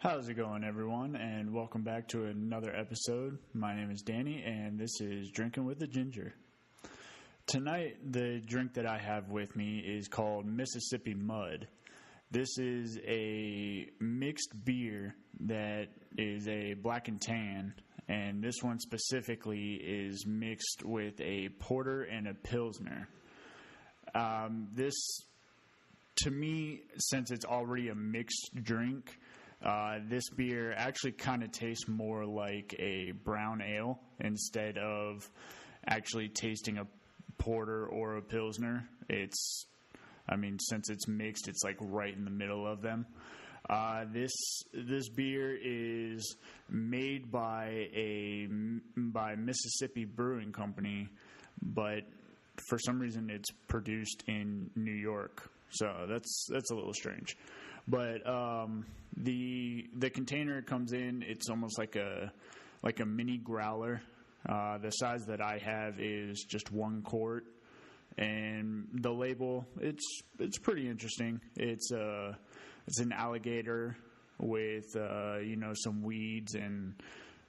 How's it going, everyone? And welcome back to another episode. My name is Danny, and this is Drinking with the Ginger. Tonight, the drink that I have with me is called Mississippi Mud. This is a mixed beer that is a black and tan, and this one specifically is mixed with a porter and a pilsner. This, to me, since it's already a mixed drink, this beer actually kind of tastes more like a brown ale instead of actually tasting a porter or a pilsner. Since it's mixed, it's like right in the middle of them. This beer is made by Mississippi Brewing Company, but for some reason it's produced in New York. So that's a little strange. But the container it comes in, it's almost like a mini growler. The size that I have is just 1 quart, and the label it's pretty interesting. It's an alligator with some weeds and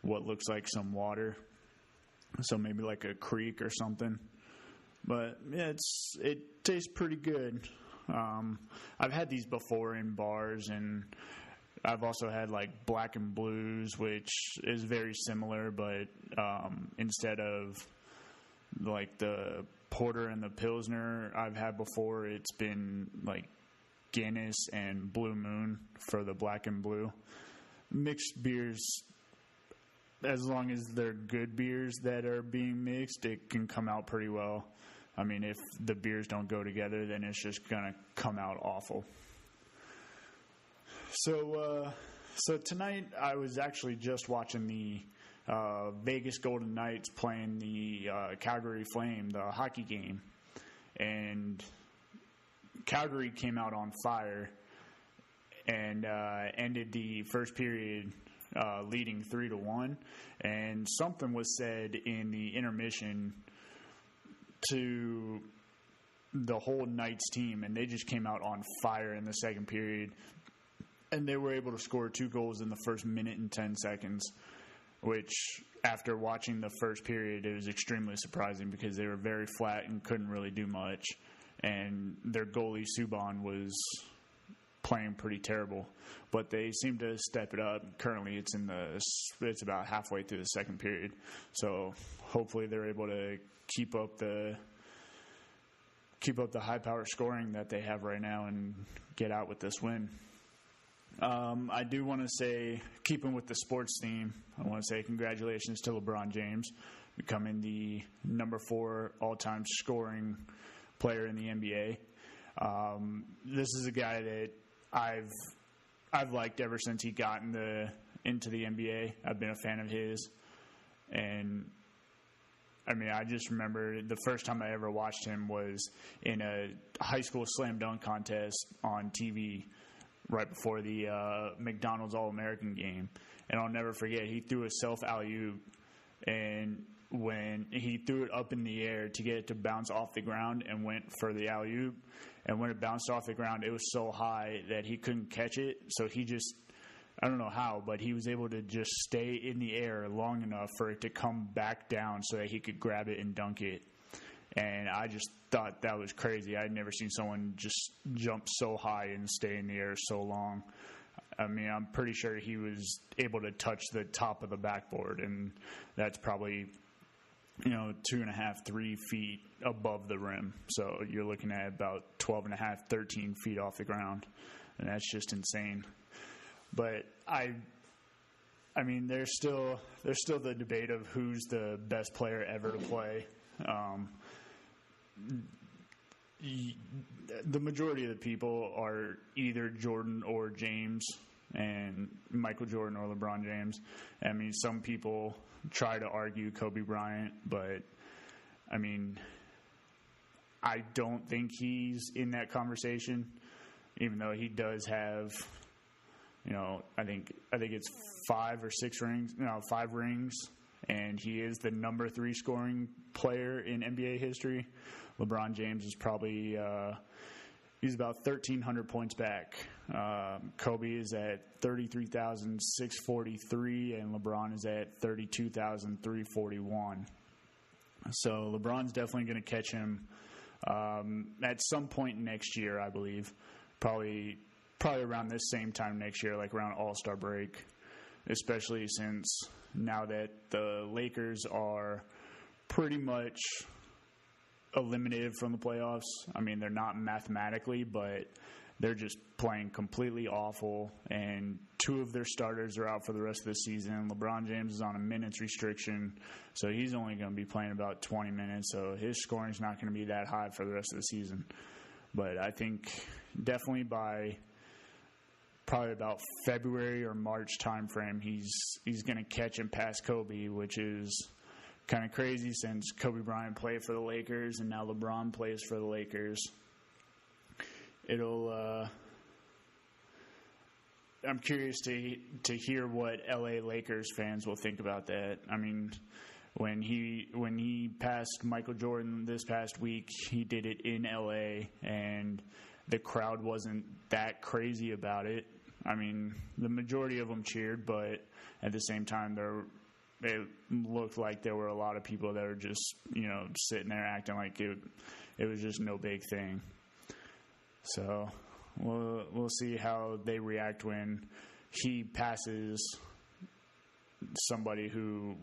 what looks like some water, so maybe like a creek or something. But yeah, it tastes pretty good. I've had these before in bars, and I've also had like Black and Blues, which is very similar, but instead of like the porter and the pilsner I've had before, it's been like Guinness and Blue Moon for the Black and Blue. Mixed beers, as long as they're good beers that are being mixed, it can come out pretty well. I mean, if the beers don't go together, then it's just going to come out awful. So tonight I was actually just watching the Vegas Golden Knights playing the Calgary Flame, the hockey game. And Calgary came out on fire and ended the first period leading 3-1. And something was said in the intermission to the whole Knights team, and they just came out on fire in the second period, and they were able to score 2 goals in the first minute and 10 seconds, which after watching the first period, it was extremely surprising because they were very flat and couldn't really do much, and their goalie Subban was playing pretty terrible, but they seem to step it up. Currently it's about halfway through the second period, so hopefully they're able to keep up the high power scoring that they have right now and get out with this win. I do want to say, keeping with the sports theme, I want to say congratulations to LeBron James becoming the number 4 all-time scoring player in the NBA. This is a guy that I've liked ever since he got into the NBA. I've been a fan of his, and I mean, I just remember the first time I ever watched him was in a high school slam dunk contest on TV right before the McDonald's All-American game. And I'll never forget, he threw a self alley-oop, and when he threw it up in the air to get it to bounce off the ground and went for the alley-oop, and when it bounced off the ground, it was so high that he couldn't catch it. So he just, I don't know how, but he was able to just stay in the air long enough for it to come back down so that he could grab it and dunk it. And I just thought that was crazy. I'd never seen someone just jump so high and stay in the air so long. I mean, I'm pretty sure he was able to touch the top of the backboard, and that's probably 2.5, 3 feet above the rim. So you're looking at about 12.5, 13 feet off the ground, and that's just insane. But I mean, there's still the debate of who's the best player ever to play. The majority of the people are either Jordan or James, and Michael Jordan or LeBron James. I mean, some people try to argue Kobe Bryant, but I mean, I don't think he's in that conversation, even though he does have, I think it's 5 or 6 rings, 5 rings, and he is the number 3 scoring player in NBA history. LeBron James is probably he's about 1,300 points back Kobe is at 33,643, and LeBron is at 32,341. So LeBron's definitely going to catch him at some point next year, I believe. Probably around this same time next year, like around All-Star break, especially since now that the Lakers are pretty much eliminated from the playoffs. I mean, they're not mathematically, but they're just playing completely awful, and 2 of their starters are out for the rest of the season. LeBron James is on a minutes restriction, so he's only going to be playing about 20 minutes, so his scoring is not going to be that high for the rest of the season. But I think definitely by probably about February or March timeframe, he's going to catch and pass Kobe, which is kind of crazy since Kobe Bryant played for the Lakers and now LeBron plays for the Lakers. I'm curious to hear what LA Lakers fans will think about that. I mean, when he passed Michael Jordan this past week, he did it in LA, and the crowd wasn't that crazy about it. I mean, the majority of them cheered, but at the same time, it looked like there were a lot of people that were just, sitting there acting like it was just no big thing. So we'll see how they react when he passes somebody who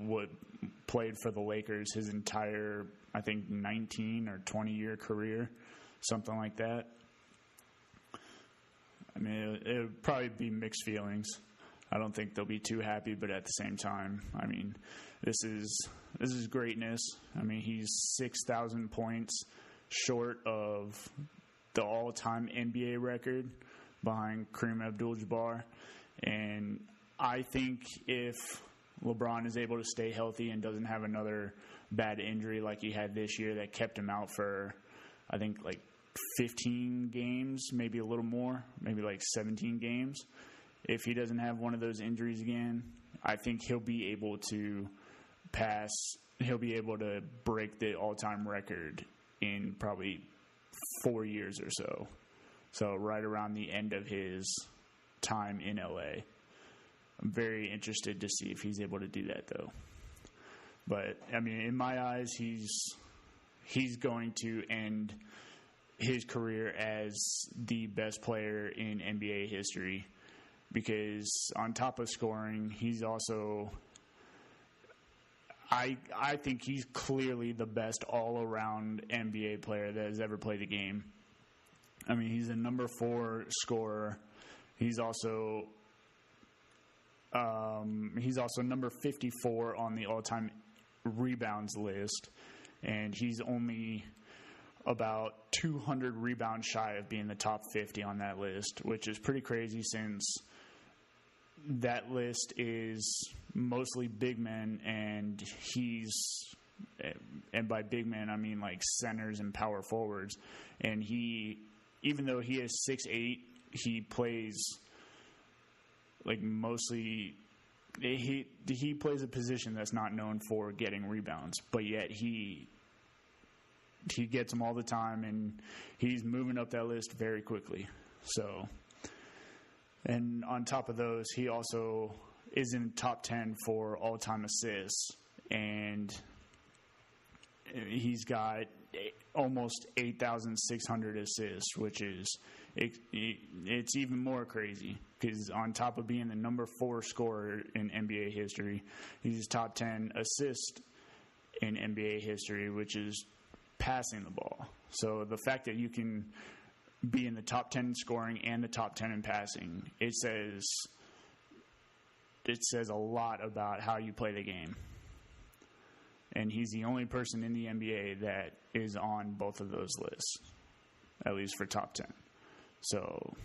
played for the Lakers his entire, I think, 19 or 20-year career, something like that. I mean, it would probably be mixed feelings. I don't think they'll be too happy, but at the same time, I mean, this is greatness. I mean, he's 6,000 points short of the all-time NBA record behind Kareem Abdul-Jabbar. And I think if LeBron is able to stay healthy and doesn't have another bad injury like he had this year that kept him out for, I think, like 15 games, maybe a little more, maybe like 17 games. If he doesn't have one of those injuries again, I think he'll be able to break the all-time record in probably 4 years or so. So right around the end of his time in LA. I'm very interested to see if he's able to do that, though. But, I mean, in my eyes, he's going to end his career as the best player in NBA history, because on top of scoring, he's also, I think he's clearly the best all-around NBA player that has ever played the game. I mean, he's a number 4 scorer. He's also number 54 on the all-time rebounds list, and he's only about 200 rebounds shy of being the top 50 on that list, which is pretty crazy since that list is mostly big men, and by big men I mean like centers and power forwards, and even though he is 6'8", he plays like mostly he plays a position that's not known for getting rebounds, but yet he gets them all the time, and he's moving up that list very quickly. So, and on top of those, he also is in top 10 for all-time assists, and he's got almost 8,600 assists, which is it's even more crazy because on top of being the number 4 scorer in NBA history, he's top 10 assist in NBA history, which is passing the ball. So the fact that you can be in the top 10 in scoring and the top 10 in passing, it says a lot about how you play the game. And he's the only person in the NBA that is on both of those lists, at least for top 10. So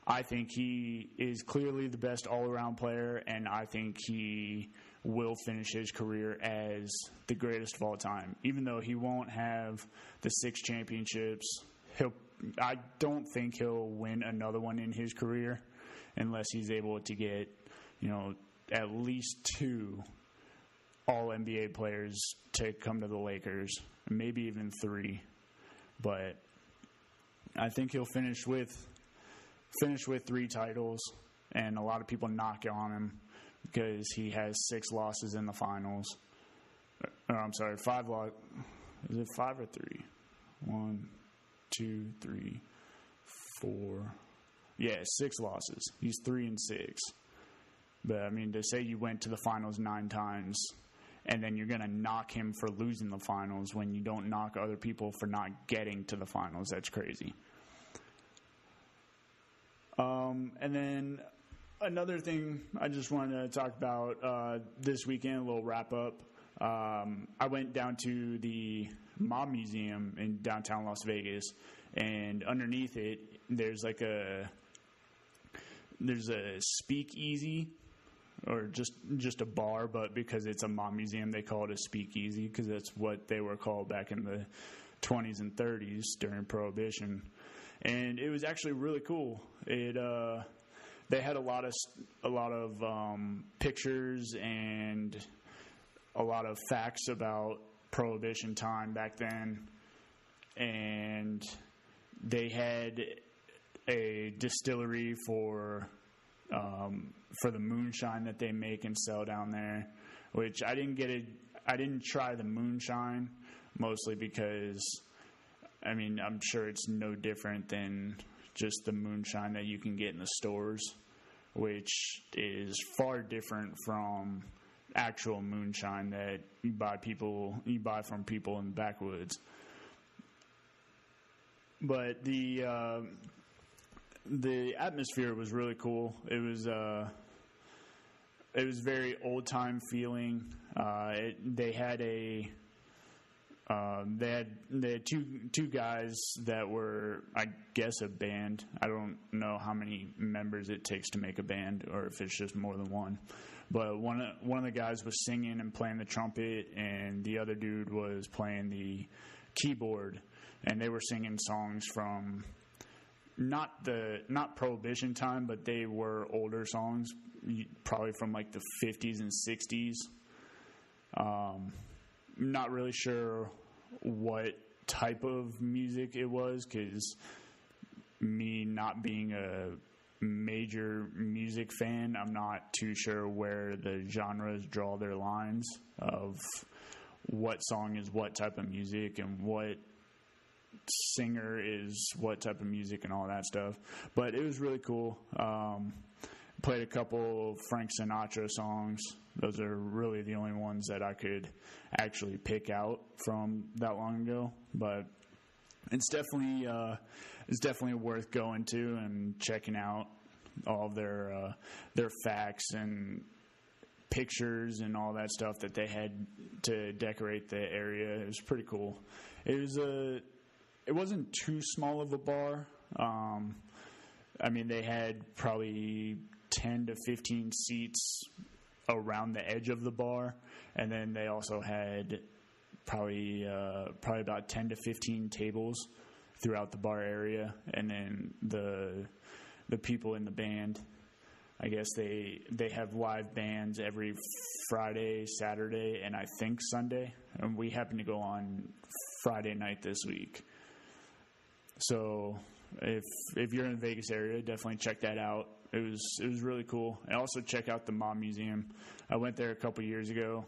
I think he is clearly the best all-around player, and I think he will finish his career as the greatest of all time. Even though he won't have the 6 championships, I don't think he'll win another one in his career unless he's able to get, at least 2 all-NBA players to come to the Lakers, maybe even 3. But I think he'll finish with finished with 3 titles, and a lot of people knock on him because he has 6 losses in the finals. I'm sorry, 5 losses. Is it 5 or 3? 1, 2, 3, 4. Yeah, 6 losses. He's 3-6. But I mean, to say you went to the finals 9 times, and then you're going to knock him for losing the finals when you don't knock other people for not getting to the finals, that's crazy. And then another thing I just wanted to talk about this weekend, a little wrap up. I went down to the Mob Museum in downtown Las Vegas, and underneath it, there's a speakeasy, or just a bar, but because it's a mob museum, they call it a speakeasy because that's what they were called back in the 20s and 30s during Prohibition. And it was actually really cool. They had a lot of pictures and a lot of facts about Prohibition time back then, and they had a distillery for the moonshine that they make and sell down there, which I didn't try the moonshine, mostly because, I mean, I'm sure it's no different than just the moonshine that you can get in the stores, which is far different from actual moonshine that you buy from people in the backwoods. But the atmosphere was really cool. It was very old time feeling. They had two guys that were, I guess, a band. I don't know how many members it takes to make a band, or if it's just more than one. But one of the guys was singing and playing the trumpet, and the other dude was playing the keyboard, and they were singing songs from not Prohibition time, but they were older songs, probably from like the 50s and 60s. Not really sure what type of music it was, because me not being a major music fan, I'm not too sure where the genres draw their lines of what song is what type of music and what singer is what type of music and all that stuff. But it was really cool. Played a couple Frank Sinatra songs. Those are really the only ones that I could actually pick out from that long ago. But it's definitely worth going to and checking out all of their facts and pictures and all that stuff that they had to decorate the area. It was pretty cool. It wasn't too small of a bar. I mean, they had probably 10 to 15 seats around the edge of the bar, and then they also had probably about 10 to 15 tables throughout the bar area, and then the people in the band, I guess they have live bands every Friday, Saturday, and I think Sunday, and we happen to go on Friday night this week. So if you're in the Vegas area, definitely check that out. It was really cool. And also check out the Mob Museum. I went there a couple years ago,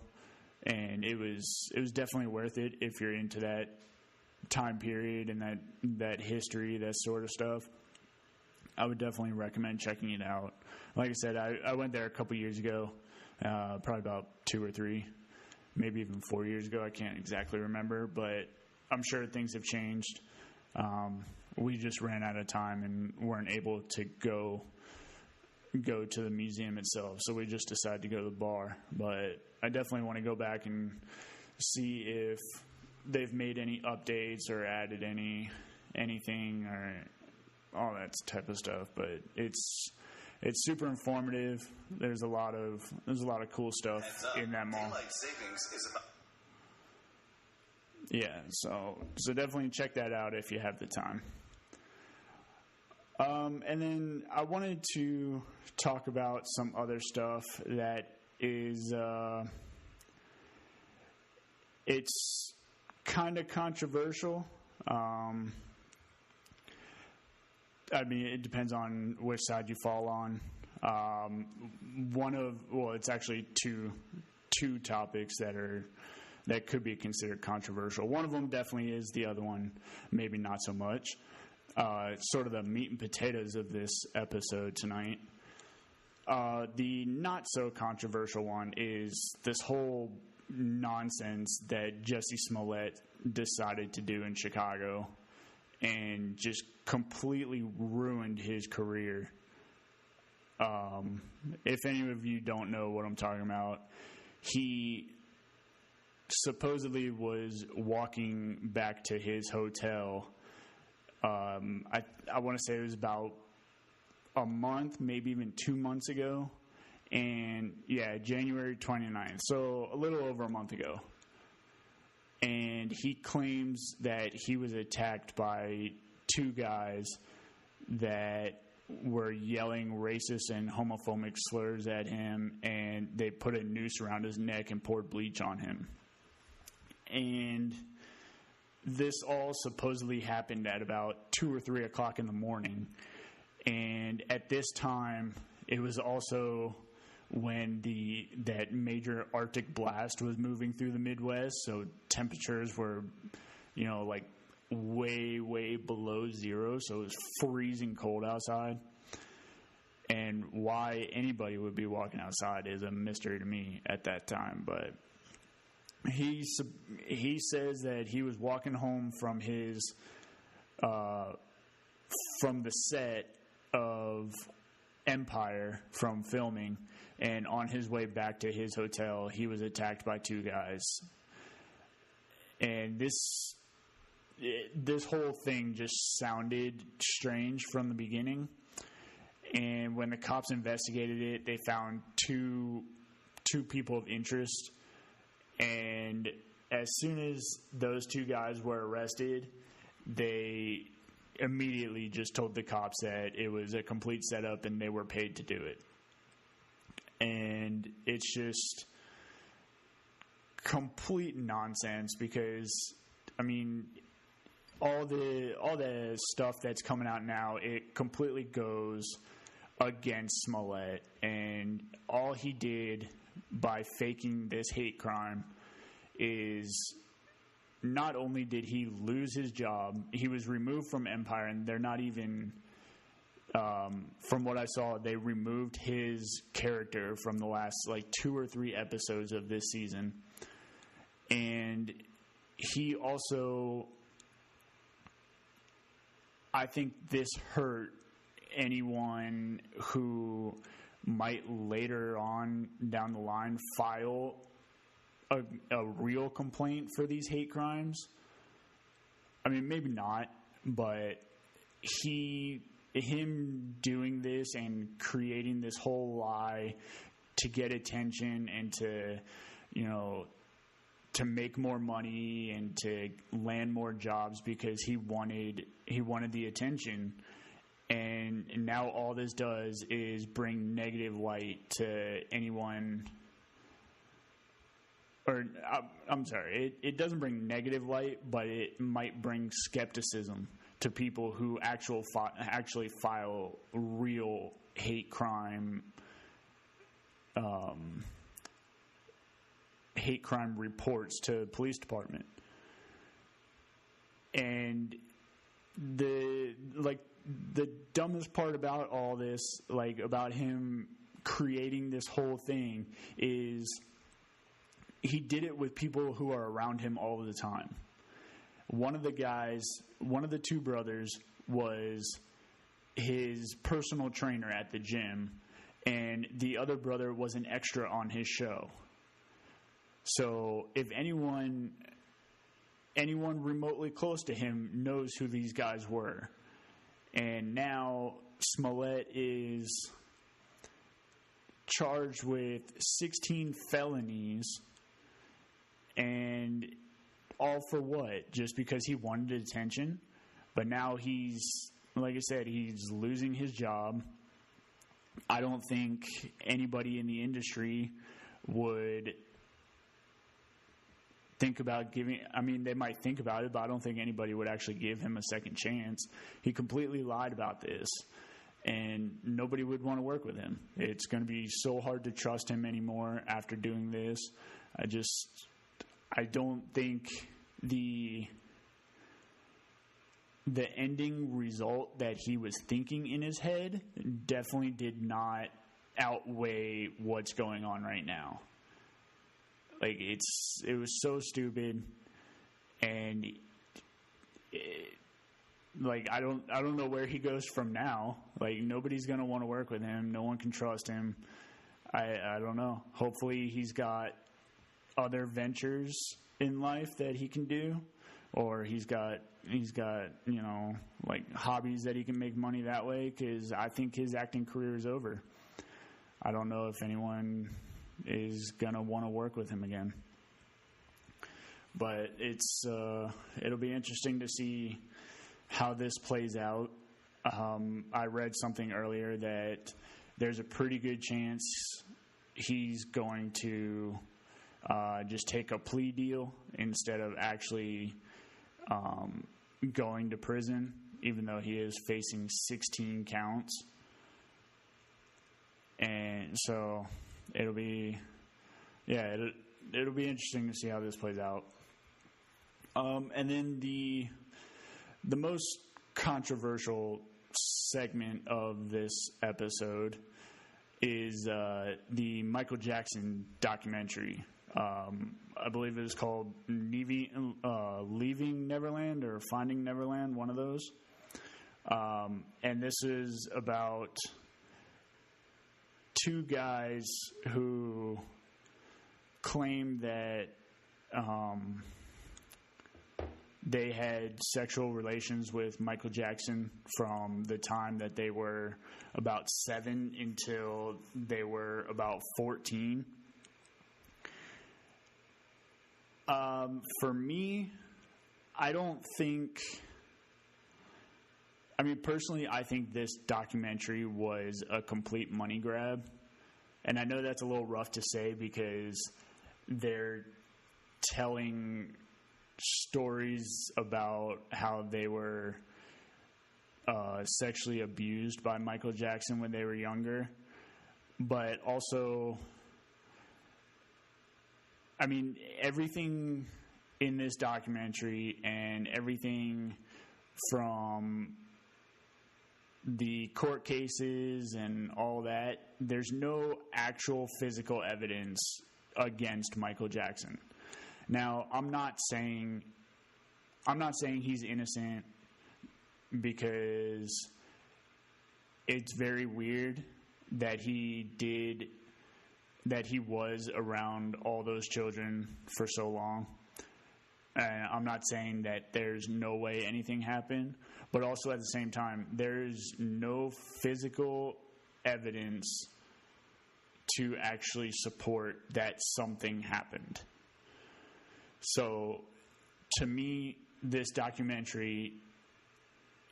and it was definitely worth it if you're into that time period and that history, that sort of stuff. I would definitely recommend checking it out. Like I said, I went there a couple years ago, probably about 2 or 3, maybe even 4 years ago. I can't exactly remember, but I'm sure things have changed. We just ran out of time and weren't able to go to the museum itself, so we just decided to go to the bar. But I definitely want to go back and see if they've made any updates or added anything or all that type of stuff. But it's super informative. There's a lot of cool stuff in that mall. Yeah, so definitely check that out if you have the time. And then I wanted to talk about some other stuff that is, it's kind of controversial. I mean, it depends on which side you fall on. It's actually two topics that could be considered controversial. One of them definitely is. The other one, maybe not so much. Sort of the meat and potatoes of this episode tonight. The not so controversial one is this whole nonsense that Jussie Smollett decided to do in Chicago and just completely ruined his career. If any of you don't know what I'm talking about, he supposedly was walking back to his hotel. I want to say it was about a month, maybe even 2 months ago. And, January 29th, so a little over a month ago. And he claims that he was attacked by two guys that were yelling racist and homophobic slurs at him, and they put a noose around his neck and poured bleach on him. And this all supposedly happened at about 2 or 3 o'clock in the morning. And at this time, it was also when that major Arctic blast was moving through the Midwest, so temperatures were, like way, way below zero, so it was freezing cold outside. And why anybody would be walking outside is a mystery to me at that time. But he says that he was walking home from his from the set of Empire from filming, and on his way back to his hotel, he was attacked by two guys. And this whole thing just sounded strange from the beginning. And when the cops investigated it, they found two people of interest. And as soon as those two guys were arrested, they immediately just told the cops that it was a complete setup and they were paid to do it. And it's just complete nonsense because, I mean, all the stuff that's coming out now, it completely goes against Smollett. And all he did by faking this hate crime is not only did he lose his job, he was removed from Empire, and they're not even, from what I saw, they removed his character from the last 2 or 3 episodes of this season. And he also, I think this hurt anyone who might later on down the line file a real complaint for these hate crimes. I mean, maybe not, but him doing this and creating this whole lie to get attention and to make more money and to land more jobs because he wanted the attention. And now all this does is bring negative light to anyone. Or, I'm sorry, it doesn't bring negative light, but it might bring skepticism to people who actually file real hate crime reports to the police department. And the dumbest part about all this, about him creating this whole thing, is he did it with people who are around him all the time. One of the two brothers was his personal trainer at the gym, and the other brother was an extra on his show. So if anyone remotely close to him knows who these guys were. And now Smollett is charged with 16 felonies, and all for what? Just because he wanted attention? But now he's, like I said, he's losing his job. I don't think anybody in the industry would think about giving – I mean, they might think about it, but I don't think anybody would actually give him a second chance. He completely lied about this, and nobody would want to work with him. It's going to be so hard to trust him anymore after doing this. I don't think the ending result that he was thinking in his head definitely did not outweigh what's going on right now. Like, it was so stupid, and I don't know where he goes from now. Like, nobody's gonna want to work with him. No one can trust him. I don't know. Hopefully, he's got other ventures in life that he can do, or he's got like hobbies that he can make money that way. Because I think his acting career is over. I don't know if anyone is gonna want to work with him again. But it'll be interesting to see how this plays out. I read something earlier that there's a pretty good chance he's going to just take a plea deal instead of actually going to prison, even though he is facing 16 counts. And so it'll be interesting to see how this plays out. And then the most controversial segment of this episode is the Michael Jackson documentary. I believe it is called Leaving Neverland or Finding Neverland, one of those. And this is about two guys who claim that they had sexual relations with Michael Jackson from the time that they were about 7 until they were about 14. For me, personally, I think this documentary was a complete money grab. And I know that's a little rough to say because they're telling stories about how they were sexually abused by Michael Jackson when they were younger. But also, everything in this documentary and everything from the court cases and all that, there's no actual physical evidence against Michael Jackson. Now, I'm not saying he's innocent, because it's very weird that he was around all those children for so long. And I'm not saying that there's no way anything happened, but also at the same time, there's no physical evidence to actually support that something happened. So, to me, this documentary,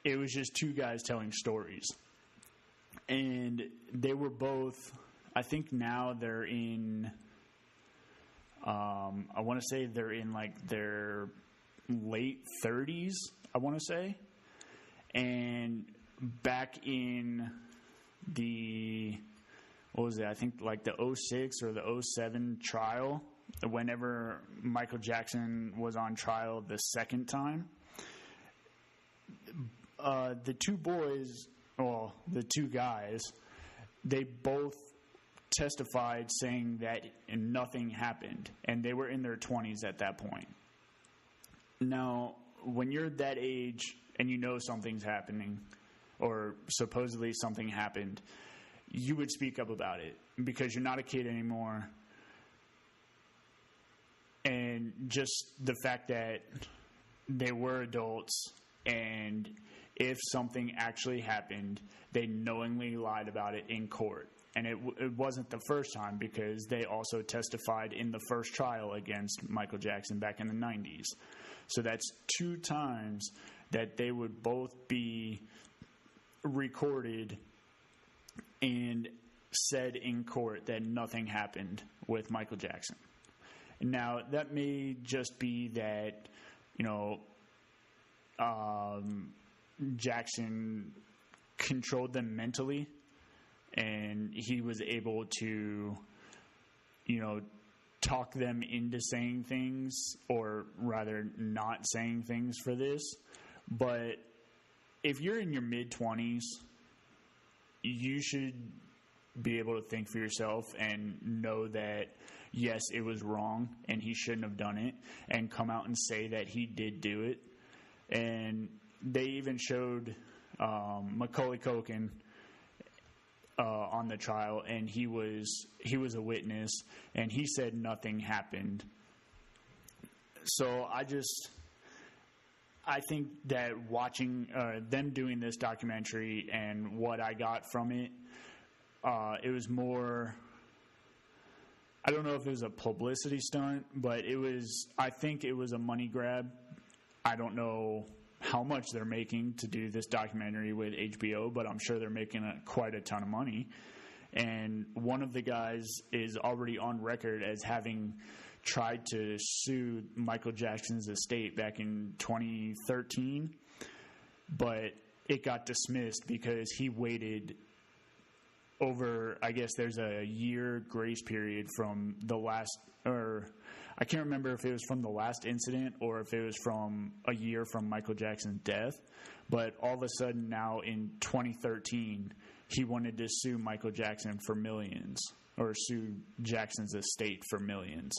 it was just two guys telling stories. And they were both, I think now they're in, I want to say they're in like their late 30s, I want to say. And back in the, I think like the 06 or the 07 trial, whenever Michael Jackson was on trial the second time, the two guys, they both testified saying that nothing happened, and they were in their 20s at that point. Now, when you're that age and you know something's happening, or supposedly something happened, you would speak up about it because you're not a kid anymore. And just the fact that they were adults, and if something actually happened, they knowingly lied about it in court. And it wasn't the first time, because they also testified in the first trial against Michael Jackson back in the 90s. So that's 2 times that they would both be recorded and said in court that nothing happened with Michael Jackson. Now, that may just be that, Jackson controlled them mentally, and he was able to, talk them into saying things, or rather not saying things for this. But if you're in your mid-20s, you should be able to think for yourself and know that, yes, it was wrong and he shouldn't have done it, and come out and say that he did do it. And they even showed Macaulay Culkin on the trial, and he was a witness, and he said nothing happened. So I think that watching them doing this documentary, and what I got from it, it was more, I don't know if it was a publicity stunt, but I think it was a money grab. I don't know how much they're making to do this documentary with HBO, but I'm sure they're making quite a ton of money. And one of the guys is already on record as having tried to sue Michael Jackson's estate back in 2013, but it got dismissed because he waited over, I guess there's a year grace period from the last, or I can't remember if it was from the last incident or if it was from a year from Michael Jackson's death. But all of a sudden now in 2013, he wanted to sue Michael Jackson for millions, or sue Jackson's estate for millions.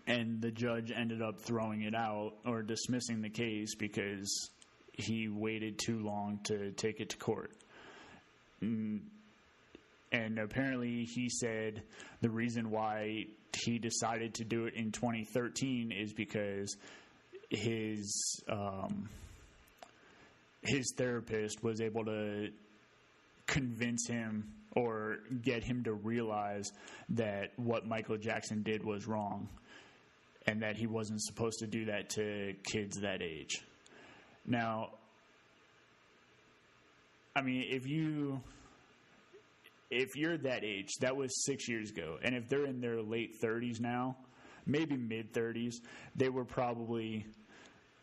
And the judge ended up throwing it out or dismissing the case because he waited too long to take it to court. And apparently he said the reason why he decided to do it in 2013 is because his therapist was able to convince him or get him to realize that what Michael Jackson did was wrong, and that he wasn't supposed to do that to kids that age. Now, I mean, if you're that age, that was 6 years ago, and if they're in their late 30s now, maybe mid-30s, they were probably,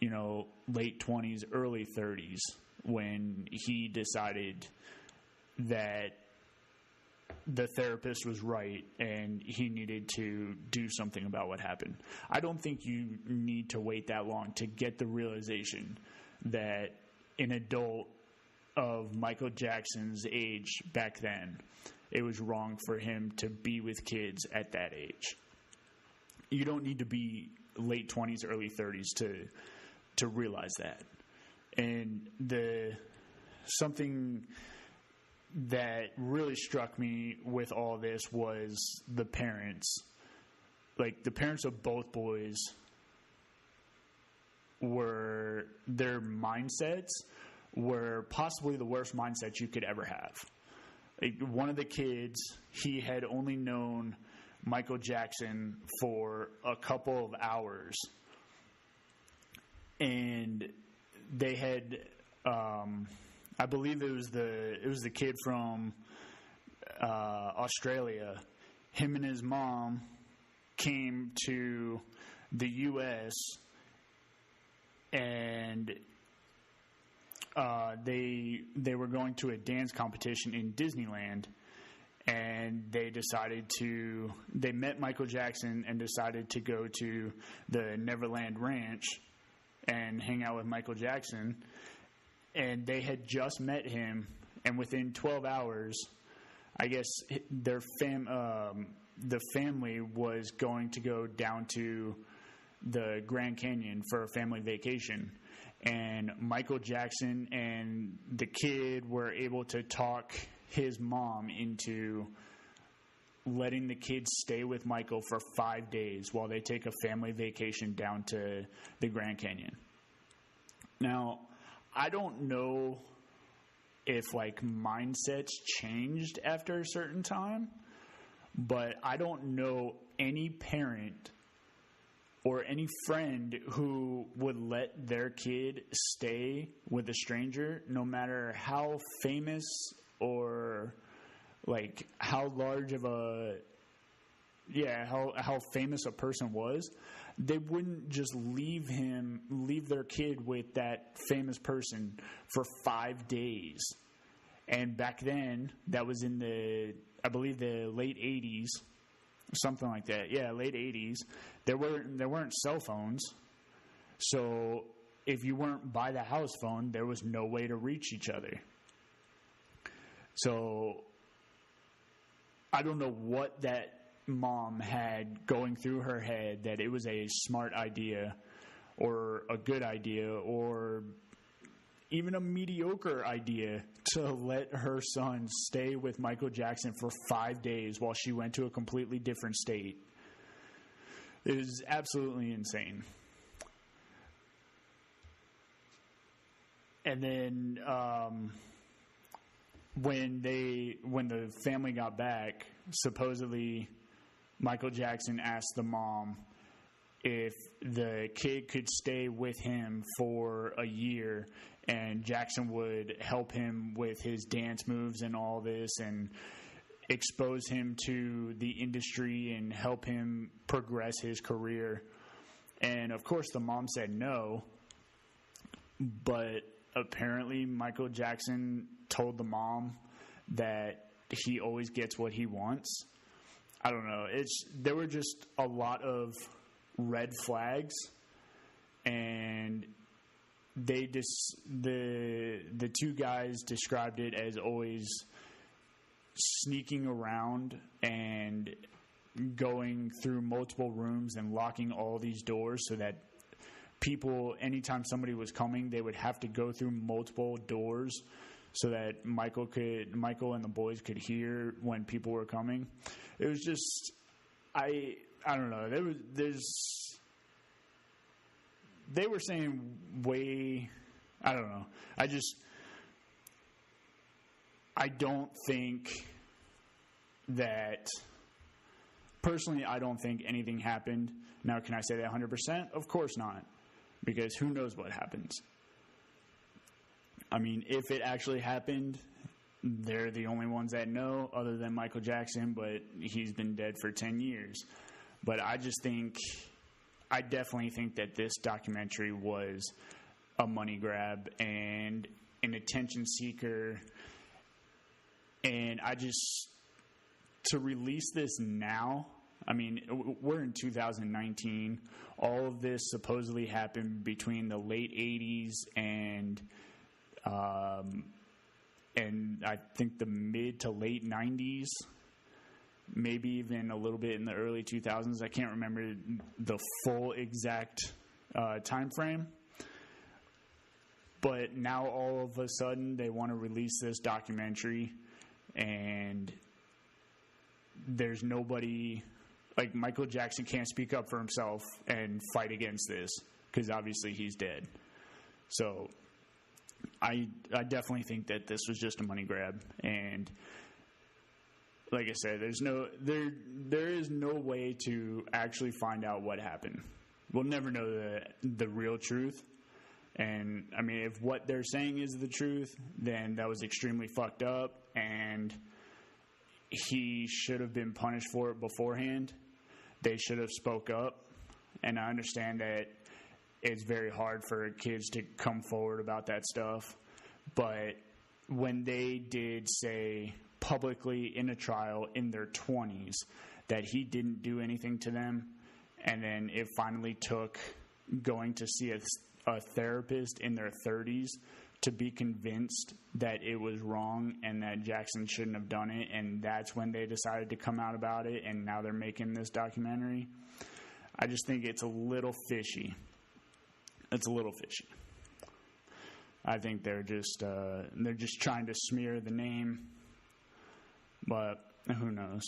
late 20s, early 30s when he decided that the therapist was right and he needed to do something about what happened. I don't think you need to wait that long to get the realization that an adult of Michael Jackson's age back then, it was wrong for him to be with kids at that age. You don't need to be late 20s, early 30s to realize that. And something that really struck me with all this was the parents. Like, the parents of both boys their mindsets were possibly the worst mindsets you could ever have. Like, one of the kids, he had only known Michael Jackson for a couple of hours, and they had, I believe it was the kid from Australia. Him and his mom came to the U.S. and they were going to a dance competition in Disneyland, and they met Michael Jackson and decided to go to the Neverland Ranch and hang out with Michael Jackson. And they had just met him, and within 12 hours, I guess the family was going to go down to the Grand Canyon for a family vacation. And Michael Jackson and the kid were able to talk his mom into letting the kids stay with Michael for 5 days while they take a family vacation down to the Grand Canyon. Now, I don't know if mindsets changed after a certain time, but I don't know any parent or any friend who would let their kid stay with a stranger, no matter how famous or how large of a how famous a person was, they wouldn't just leave their kid with that famous person for 5 days. And back then, that was in I believe the late 80s, something like that. Yeah, late 80s. There weren't cell phones. So if you weren't by the house phone, there was no way to reach each other. So I don't know what that mom had going through her head, that it was a smart idea or a good idea or even a mediocre idea to let her son stay with Michael Jackson for 5 days while she went to a completely different state. It is absolutely insane. And then when the family got back, supposedly Michael Jackson asked the mom if the kid could stay with him for a year, and Jackson would help him with his dance moves and all this and expose him to the industry and help him progress his career. And of course the mom said no, but apparently Michael Jackson told the mom that he always gets what he wants. I don't know. There were just a lot of red flags, and the two guys described it as always sneaking around and going through multiple rooms and locking all these doors so that people, anytime somebody was coming, they would have to go through multiple doors so that Michael and the boys could hear when people were coming. It was just, I don't know. They were saying way, I don't know. I don't think that, personally, I don't think anything happened. Now, can I say that 100%? Of course not, because who knows what happens. I mean, if it actually happened, they're the only ones that know, other than Michael Jackson, but he's been dead for 10 years. But I definitely think that this documentary was a money grab and an attention seeker. And to release this now, I mean, we're in 2019. All of this supposedly happened between the late 80s and I think the mid to late 90s, maybe even a little bit in the early 2000s. I can't remember the full exact time frame. But now all of a sudden they want to release this documentary, and there's nobody, like Michael Jackson can't speak up for himself and fight against this because obviously he's dead. So I definitely think that this was just a money grab, and like I said, there is no way to actually find out what happened. We'll never know the real truth. And I mean, if what they're saying is the truth, then that was extremely fucked up, and he should have been punished for it beforehand. They should have spoke up, and I understand that it's very hard for kids to come forward about that stuff. But when they did say publicly in a trial in their 20s that he didn't do anything to them, and then it finally took going to see a therapist in their 30s to be convinced that it was wrong and that Jackson shouldn't have done it, and that's when they decided to come out about it, and now they're making this documentary. I just think it's a little fishy. It's a little fishy. I think they're just trying to smear the name, but who knows?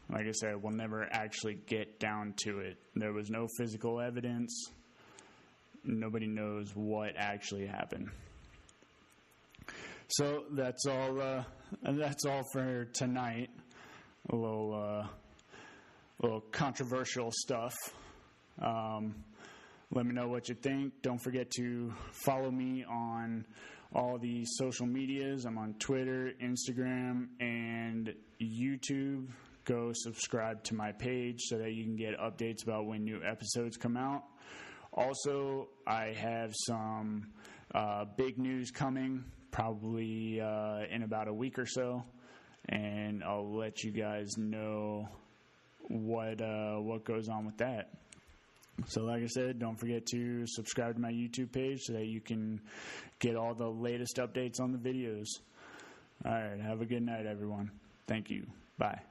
Like I said, we'll never actually get down to it. There was no physical evidence. Nobody knows what actually happened. So that's all. That's all for tonight. A little controversial stuff. Let me know what you think. Don't forget to follow me on all the social medias. I'm on Twitter, Instagram, and YouTube. go subscribe to my page so that you can get updates about when new episodes come out. Also, I have some big news coming, probably in about a week or so, and I'll let you guys know what goes on with that. So like I said, don't forget to subscribe to my YouTube page so that you can get all the latest updates on the videos. All right, have a good night, everyone. Thank you. Bye.